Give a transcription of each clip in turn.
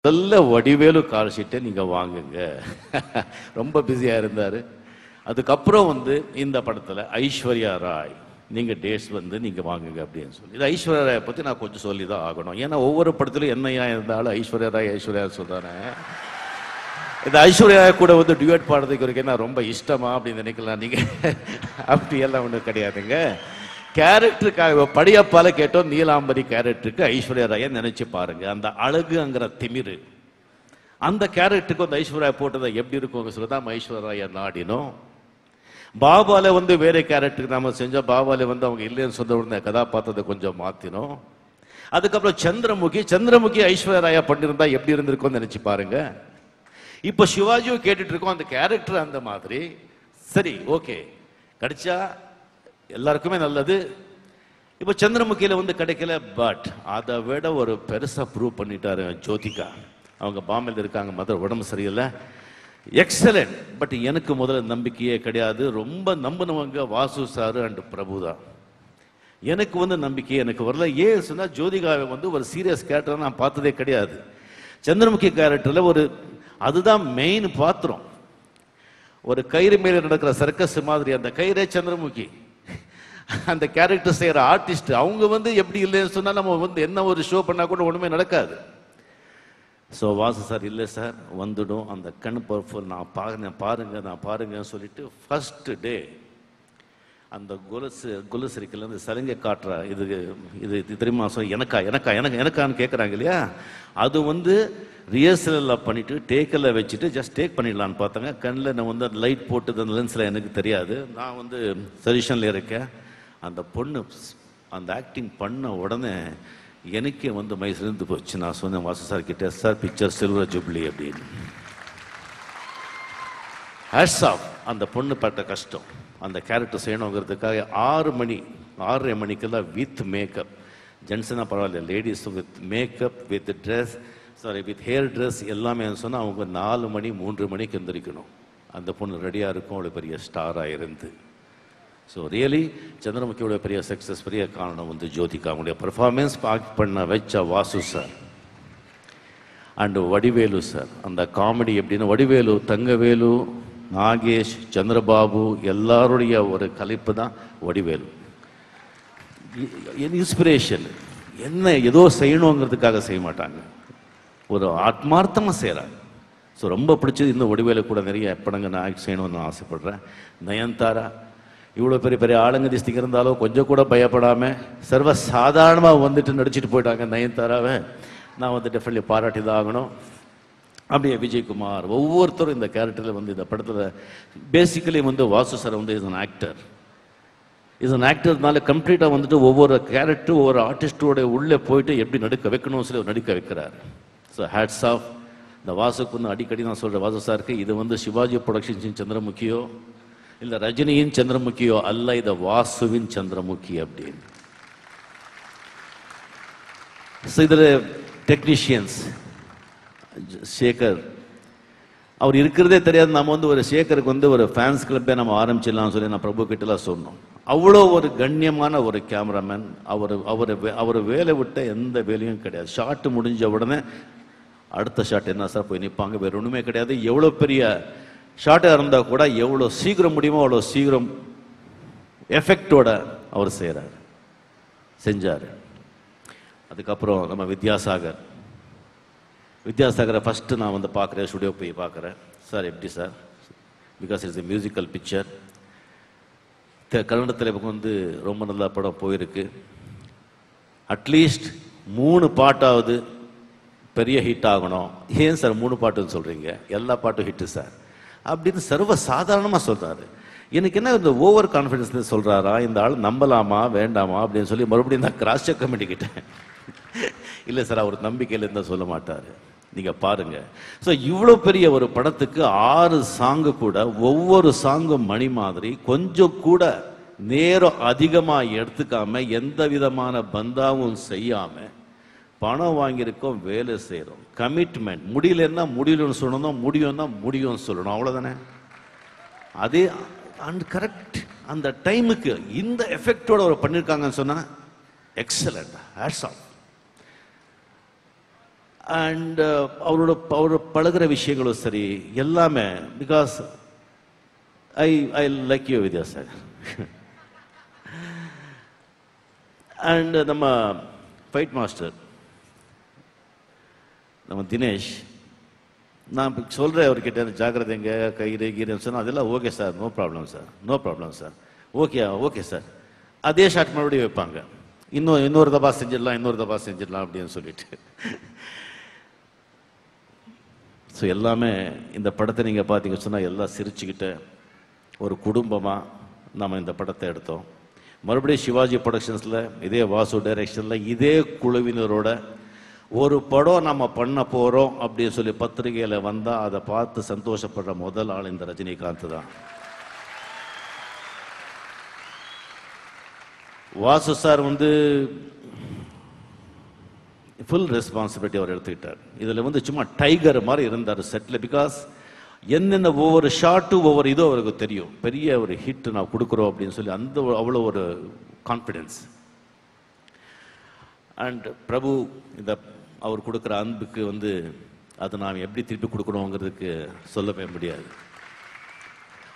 முதல்ல வடிவேலு கால் ஷீட்டை நீங்கள் வாங்குங்க. ரொம்ப பிஸியாக இருந்தார். அதுக்கப்புறம் இந்த படத்தில் ஐஸ்வர்யா ராய் நீங்கள் டேட்ஸ் நீங்கள் வாங்குங்க அப்படின்னு சொல்லி, இது ஐஸ்வர்யா ராயை பற்றி நான் கொஞ்சம் சொல்லி தான் ஆகணும். ஏன்னா ஒவ்வொரு படத்துலையும் என்னையா இருந்தாலும் ஐஸ்வர்யா ராய் ஐஸ்வர்யா சொல்கிறேன். இந்த ஐஸ்வர்யா கூட டியூட் பாடுறதுக்கு வரைக்கும் நான் ரொம்ப இஷ்டமா அப்படின்னு நினைக்கலாம் நீங்கள். அப்படியெல்லாம் ஒன்றும் கிடையாதுங்க. கேரக்டருக்காக படியப்பால கேட்டோம், நீலாம்பரி கேரக்டருக்கு ஐஸ்வர்யா ராயை நினைச்சு பாருங்க. அந்த அழகுங்கிற திமிரு அந்த கேரக்டருக்கு ஐஸ்வர்யா போட்டதை எப்படி இருக்கும் சொல்லிதான் ஐஸ்வர்யா ராயை நாடினோம். பாபால வேற கேரக்டருக்கு நாம செஞ்சோம். பாபால அவங்க இல்லைன்னு சொன்ன உடனே கதாபாத்திரத்தை கொஞ்சம் மாத்தினோம். அதுக்கப்புறம் சந்திரமுகி ஐஸ்வர்யா ராயா பண்ணிருந்தா எப்படி இருந்திருக்கும் நினைச்சு பாருங்க. இப்ப சிவாஜியும் கேட்டுட்டு இருக்கோம், அந்த கேரக்டர் அந்த மாதிரி. சரி, ஓகே, கிடைச்சா எல்லாருக்குமே நல்லது. இப்ப சந்திரமுகியில கிடைக்கல. பட் அதை விட ஒரு பெருசா ப்ரூவ் பண்ணிட்டாரு ஜோதிகா. அவங்க பாம்பேல இருக்காங்க, மதர் உடம்பு சரியில்லை. எக்ஸலன்ட். பட் எனக்கு முதல்ல நம்பிக்கையே கிடையாது. ரொம்ப நம்பினவங்க வாசு சாரு அண்ட் பிரபு தான். எனக்கு நம்பிக்கையே எனக்கு வரல. ஏன் சொன்னா ஜோதிகாவை ஒரு சீரியஸ் கேரக்டர் நான் பார்த்ததே கிடையாது. சந்திரமுகி கேரக்டர்ல அதுதான் மெயின் பாத்திரம். ஒரு கயிறு மேல நடக்கிற சர்க்கஸ் மாதிரி அந்த கயிறே சந்திரமுகி. அந்த கேரக்டர் செய்யற ஆர்டிஸ்ட் அவங்க எப்படி இல்லைன்னு சொன்னா நம்ம என்ன ஒரு ஷோ பண்ணா கூட ஒண்ணுமே நடக்காது. ஸோ வாசு சார் இல்லை சார் வந்துடும், அந்த கண் பர்ஃபுல் நான் பாருங்கன்னு சொல்லிட்டு ஃபர்ஸ்ட் டே அந்த கொலுசு இருக்குல்ல, அந்த சலங்கை காட்டுற இது தெரியுமா சொல்லி எனக்கான்னு கேட்குறாங்க இல்லையா, அது ரிஹர்சலில் பண்ணிட்டு டேக்கில் வச்சுட்டு ஜஸ்ட் டேக் பண்ணிடலான்னு பார்த்தாங்க. கண்ணில் நான் லைட் போட்டு அந்த லென்ஸில் எனக்கு தெரியாது. நான் சஜஷனில் இருக்கேன். அந்த பொண்ணு அந்த ஆக்டிங் பண்ண உடனே எனக்கே மைசிலிருந்து போச்சு. நான் சொன்னேன் வாசு சார் கிட்ட, சார் பிக்சர் சில்வர் ஜூப்ளி அப்படின்னு. Hats off. அந்த பொண்ணு பட்ட கஷ்டம் அந்த கேரக்டர் செய்யணுங்கிறதுக்காக 6:30 மணிக்கெல்லாம் வித் மேக்கப், ஜென்ஸனா பரவாயில்ல, ladies with makeup with dress with hair dress எல்லாமே சொன்னால் அவங்க 4 மணி 3 மணிக்கு எந்திரிக்கணும். அந்த பொண்ணு ரெடியாக இருக்கும். அவ்வளோ பெரிய ஸ்டாராக இருந்து. ஸோ ரியலி சந்திரமுகியோட பெரிய சக்ஸஸ் பெரிய காரணம் ஜோதிகா. அவங்களுடைய பர்ஃபார்மன்ஸ் பண்ண வச்ச Vasu sir and Vadivelu sir. அந்த காமெடி எப்படின்னா வடிவேலு, தங்கவேலு, நாகேஷ், சந்திரபாபு எல்லாருடைய ஒரு கலைப்பு தான் வடிவேலு. இன்ஸ்பிரேஷன் என்ன ஏதோ செய்யணுங்கிறதுக்காக செய்ய மாட்டாங்க, ஒரு ஆத்மார்த்தமாக செய்கிறாங்க. ஸோ ரொம்ப பிடிச்சது இந்த வடிவேலு கூட நிறைய படங்கள் நான் ஆக்ட் செய்யணும்னு நான் ஆசைப்படுறேன். நயன்தாரா இவ்வளோ பெரிய பெரிய ஆளுங்க திஸ்திங்க இருந்தாலும் கொஞ்சம் கூட பயப்படாமல் சர்வ சாதாரணமாக நடிச்சுட்டு போயிட்டாங்க நயன்தாராவை. நான் டெஃபினெட்லி பாராட்டி தான் ஆகணும். அப்படியே விஜயகுமார் ஒவ்வொருத்தரும் இந்த கேரக்டரில் இந்த படத்தில் basically Vasu sir is an actor. ஆக்டர்னால கம்ப்ளீட்டாக ஒவ்வொரு கேரக்டரும் ஒவ்வொரு ஆர்டிஸ்டோட உள்ளே போயிட்டு எப்படி நடிக்க வைக்கணும்னு சொல்லி நடிக்க வைக்கிறார். So hats off. இந்த வாசுக்கு அடிக்கடி நான் சொல்கிறேன், வாசு சாருக்கு இது சிவாஜி ப்ரொடக்ஷன்ஸின் சந்திரமுகியோ இல்லை ரஜினியின் சந்திரமுகியோ அல்ல, இது வாசுவின் சந்திரமுகி அப்படின்னு. ஸோ இதில் டெக்னீஷியன்ஸ் சேகர் அவர் இருக்கிறதே தெரியாது. நம்ம ஒரு சேகருக்கு ஒரு ஃபேன்ஸ் கிளப்பே நம்ம ஆரம்பிச்சிடலாம் சொல்லி நான் பிரபு கிட்டலாம் சொன்னோம். அவ்வளோ ஒரு கண்ணியமான ஒரு கேமராமேன். அவர் வேலை விட்ட எந்த வேலையும் கிடையாது. ஷாட்டு முடிஞ்ச உடனே அடுத்த ஷாட் என்ன சார் போய் நிற்பாங்க, வேறு ஒன்றுமே கிடையாது. எவ்வளோ பெரிய ஷார்ட்டாக இருந்தால் கூட எவ்வளோ சீக்கிரம் முடியுமோ அவ்வளோ சீக்கிரம் எஃபெக்டோட அவர் செஞ்சார். அதுக்கப்புறம் நம்ம வித்யாசாகரை ஃபஸ்ட்டு நான் பார்க்குறேன், ஸ்டுடியோ போய் பார்க்குறேன். சார் எப்படி sir, because it's a musical picture. கன்னடத்தில் இப்போ ரொம்ப நல்ல படம் போயிருக்கு. அட்லீஸ்ட் 3 பாட்டாவது பெரிய ஹிட் ஆகணும். ஏன் சார் 3 பாட்டுன்னு சொல்கிறீங்க, எல்லா பாட்டும் ஹிட்டு சார் அப்படின்னு சர்வ சாதாரணமாக சொல்கிறாரு. எனக்கு என்ன இந்த ஓவர் கான்ஃபிடன்ஸ் சொல்கிறாரா, இந்த ஆள் நம்பலாமா வேண்டாமா அப்படின்னு சொல்லி மறுபடியும் நான் கிராஸ் செக் பண்ணிக்கிட்டேன். இல்லை சார், அவர் நம்பிக்கையில் இருந்தால் சொல்ல மாட்டார், நீங்கள் பாருங்கள். ஸோ இவ்வளோ பெரிய ஒரு படத்துக்கு 6 சாங்கு கூட ஒவ்வொரு சாங்கும் மணி மாதிரி கொஞ்சம் கூட நேரம் அதிகமாக எடுத்துக்காம எந்த விதமான பந்தாவும் செய்யாமல் பணம் வாங்கியிருக்கோம், வேலை செய்கிறோம். கமிட்மெண்ட். முடியலன்னா முடியலன்னு சொல்லணும், முடியும்னா முடியும்னு சொல்லணும், அவ்வளோதானே. அதே அண்ட் கரெக்ட் அந்த டைமுக்கு இந்த எஃபெக்டோட ஒரு பண்ணியிருக்காங்கன்னு சொன்னால் எக்ஸலண்ட். Hats of. அண்ட் அவரோட பழகுற விஷயங்களும் சரி எல்லாமே, because I like you Vidyasagar. And நம்ம ஃபைட் மாஸ்டர் நம்ம தினேஷ், நான் சொல்கிறேன் அவர்கிட்ட ஜாக்கிரதைங்க கயிறு கீரைன்னு சொன்னால் அதெல்லாம் okay sir, no problem sir, no problem sir, okay sir. அதே ஷாட் மறுபடியும் வைப்பாங்க, இன்னொரு தபா செஞ்சிடலாம் அப்படின்னு சொல்லிட்டு. ஸோ எல்லாமே இந்த படத்தை நீங்கள் பார்த்தீங்க சொன்னால் எல்லாம் சிரிச்சுக்கிட்ட ஒரு குடும்பமாக நம்ம இந்த படத்தை எடுத்தோம். மறுபடியும் சிவாஜி ப்ரொடக்ஷன்ஸில் இதே வாசு டைரக்ஷனில் இதே குழுவினரோட ஒரு படம் நம்ம பண்ண போகிறோம் அப்படின்னு சொல்லி பத்திரிகையில் வந்தால் அதை பார்த்து சந்தோஷப்படுற முதல் ஆள் இந்த ரஜினிகாந்த் தான். வாசு சார் ஃபுல் ரெஸ்பான்சிபிலிட்டி அவர் எடுத்துக்கிட்டார். இதில் சும்மா டைகர் மாதிரி இருந்தார் செட்டில். பிகாஸ் என்னென்ன ஒவ்வொரு ஷாட்டும் ஒவ்வொரு இதுவும் அவருக்கு தெரியும். பெரிய ஒரு ஹிட் நான் கொடுக்குறோம் அப்படின்னு சொல்லி அவ்வளோ ஒரு கான்ஃபிடென்ஸ். அண்ட் பிரபு இந்த அவர் கொடுக்குற அன்புக்கு அதை நாம் எப்படி திருப்பி கொடுக்கணுங்கிறதுக்கு சொல்லவே முடியாது.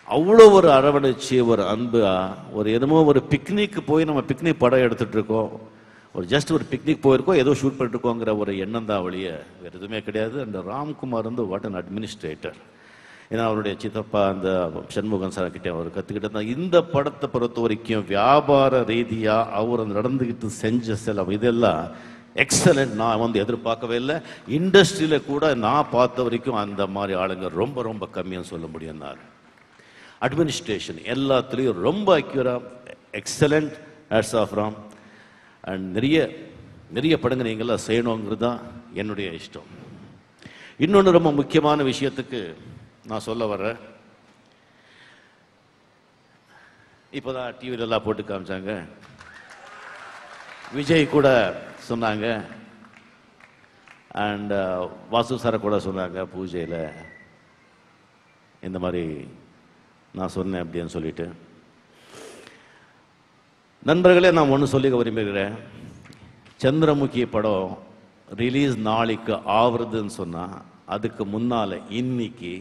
அவ்வளோ ஒரு அரவணைச்சி ஒரு அன்பு, ஒரு என்னமோ ஒரு பிக்னிக் போய் நம்ம பிக்னிக் படம் எடுத்துகிட்டு இருக்கோம், ஜஸ்ட் ஒரு பிக்னிக் போயிருக்கோம், ஏதோ ஷூட் பண்ணிருக்கோங்கிற ஒரு எண்ணம் தான் வழியே வேறு எதுவுமே கிடையாது. அந்த ராம்குமார் வாட் அன் அட்மினிஸ்ட்ரேட்டர். ஏன்னா அவருடைய சித்தப்பா அந்த சண்முகன் சார் கிட்டே அவர் கற்றுக்கிட்டு தான். இந்த படத்தை பொறுத்த வரைக்கும் வியாபார ரீதியாக அவர் நடந்துக்கிட்டு செஞ்ச செலவு இதெல்லாம் எக்ஸலண்ட். நான் எதிர்பார்க்கவே இல்லை. இண்டஸ்ட்ரியில் கூட நான் பார்த்த வரைக்கும் அந்த மாதிரி ஆளுங்க ரொம்ப ரொம்ப கம்மியாக சொல்ல முடியும். அட்மினிஸ்ட்ரேஷன் எல்லாத்துலேயும் ரொம்ப accurate excellent. Hats off Ram. And நிறைய படங்கள் நீங்கள்லாம் செய்யணுங்கிறது தான் என்னுடைய இஷ்டம். இன்னொன்று ரொம்ப முக்கியமான விஷயத்துக்கு நான் சொல்ல வர்றேன். இப்போதான் டிவிலெல்லாம் போட்டு காமிச்சாங்க, விஜய் கூட சொன்னாங்க, அண்ட் வாசு சாரை கூட சொன்னாங்க பூஜையில் இந்த மாதிரி நான் சொன்னேன் அப்படின்னு சொல்லிட்டு. நண்பர்களே, நான் ஒன்று சொல்லிக்க விரும்புகிறேன். சந்திரமுகி படம் ரிலீஸ் நாளைக்கு ஆவறதுன்னு சொன்னால் அதுக்கு முன்னால் இன்னைக்கு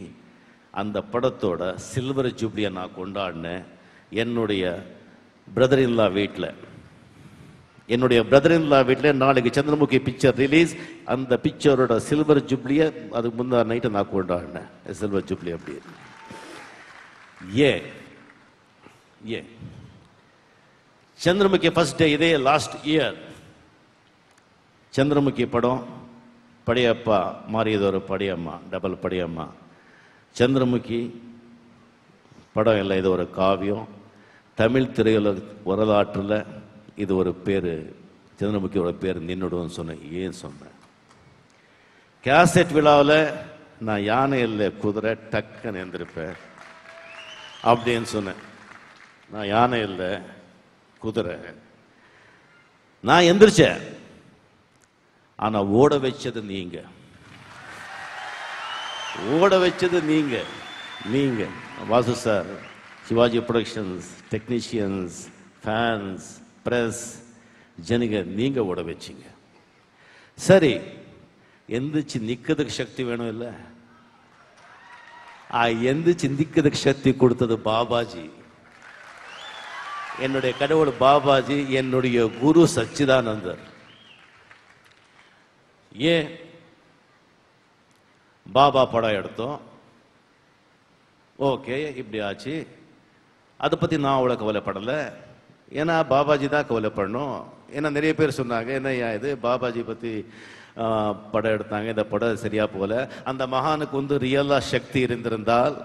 அந்த படத்தோட சில்வர் ஜூப்ளியை நான் கொண்டாடினேன் என்னுடைய பிரதர் இன்லா வீட்டில். நாளைக்கு சந்திரமுகி பிக்சர் ரிலீஸ். அந்த பிக்சரோட சில்வர் ஜூப்ளியை அதுக்கு முந்தா நைட்டு நான் கொண்டாடினேன். சில்வர் ஜூப்ளி அப்படி ஏன் சந்திரமுகி ஃபர்ஸ்ட் டே இதே லாஸ்ட் இயர் சந்திரமுகி படம் படையப்பா மாறியதொரு படையம்மா, டபுள் படையம்மா. சந்திரமுகி படம் இல்லை, இது ஒரு காவியம். தமிழ் திரையுலக வரலாற்றில் இது ஒரு பேர், சந்திரமுகியோட பேர் நின்றுடும் சொன்னேன். ஏன் சொன்னேன்? கேசட் விழாவில் நான் யானை இல்லை குதிரை டக்குன்னு எழுந்திருப்பேன் அப்படின்னு சொன்னேன். நான் யானை இல்லை குதிரை, நான் எந்திரிச்சேன். ஆனால் ஓட வச்சது நீங்க Vasu sir, Sivaji productions, technicians, fans, press, ஜனங்க நீங்க ஓட வச்சிங்க. சரி, எந்திரிச்சு நிற்கிறதுக்கு சக்தி வேணும் இல்லை? எந்திரிச்சு நிற்கிறதுக்கு சக்தி கொடுத்தது பாபாஜி, என்னுடைய கடவுள் பாபாஜி, என்னுடைய குரு சச்சிதானந்தர். ஏன் பாபா படம் எடுத்தோம், ஓகே இப்படி ஆச்சு. அதை பற்றி நான் அவ்வளோ கவலைப்படலை. ஏன்னா பாபாஜி தான் கவலைப்படணும். ஏன்னா நிறைய பேர் சொன்னாங்க, என்னையா இது பாபாஜி பற்றி படம் எடுத்தாங்க, இந்த படம் சரியா போல. அந்த மகானுக்கு ரியலாக சக்தி இருந்திருந்தால்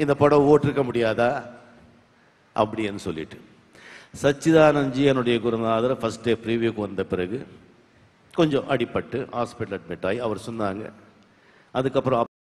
இந்த படம் ஓட்டிருக்க முடியாதா அப்படின்னு சொல்லிட்டு. சச்சிதானந்த்ஜி என்னுடைய குருநாதர் ஃபர்ஸ்ட் டே ப்ரீவியூக்கு வந்த பிறகு கொஞ்சம் அடிபட்டு ஹாஸ்பிட்டல் அட்மிட் ஆகி அவர் சொன்னாங்க. அதுக்கப்புறம்